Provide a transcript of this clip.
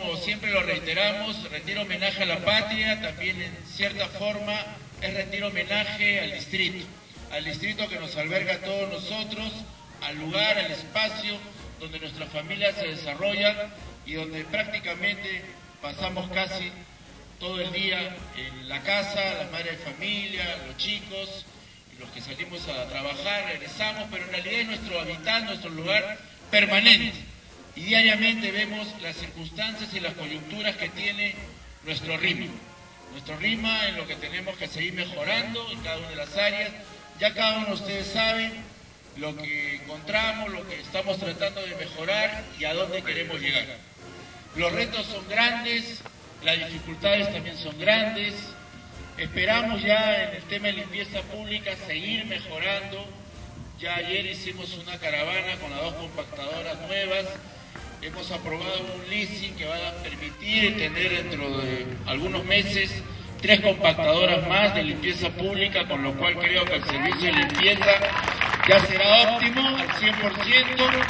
como siempre lo reiteramos, rendir homenaje a la patria, también en cierta forma es rendir homenaje al distrito que nos alberga a todos nosotros, al lugar, al espacio donde nuestra familia se desarrolla y donde prácticamente pasamos casi todo el día en la casa, las madres de familia, los chicos, y los que salimos a trabajar, regresamos, pero en realidad es nuestro hábitat, nuestro lugar permanente. Y diariamente vemos las circunstancias y las coyunturas que tiene nuestro RIMA. Nuestro RIMA en lo que tenemos que seguir mejorando en cada una de las áreas. Ya cada uno de ustedes sabe lo que encontramos, lo que estamos tratando de mejorar y a dónde queremos llegar. Los retos son grandes, las dificultades también son grandes. Esperamos ya en el tema de limpieza pública seguir mejorando. Ya ayer hicimos una caravana con las 2 compactadoras nuevas. Hemos aprobado un leasing que va a permitir tener dentro de algunos meses 3 compactadoras más de limpieza pública, con lo cual creo que el servicio de limpieza ya será óptimo al 100%.